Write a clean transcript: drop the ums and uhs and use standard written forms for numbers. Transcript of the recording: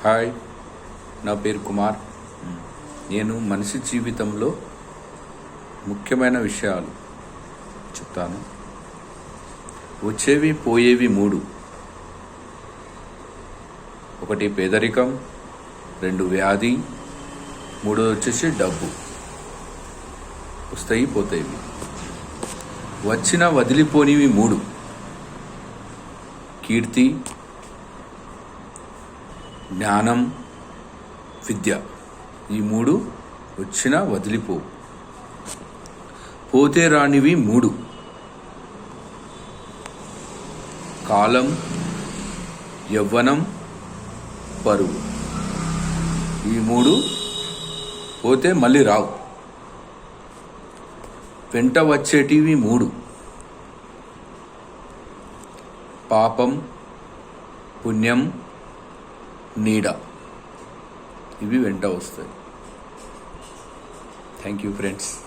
Hi, నా పేరు కుమార్. నేను మనిషి జీవితంలో ముఖ్యమైన విషయాలు చెప్తాను. వచ్చేవి పోయేవి మూడు. ఒకటి పేదరికం, రెండు వ్యాధి, మూడోది వచ్చేసి డబ్బు. వస్తాయి పోతాయి. వచ్చిన వదిలిపోనివి మూడు. కీర్తి, జ్ఞానం, విద్య. ఈ మూడు వచ్చినా వదిలిపోవు. పోతే రానివి మూడు. కాలం, యవ్వనం, పరువు. ఈ మూడు పోతే మళ్ళీ రావు. వెంట వచ్చేటివి మూడు. పాపం, పుణ్యం, నీడ. ఇవి వెంట వస్తాయి. Thank you friends.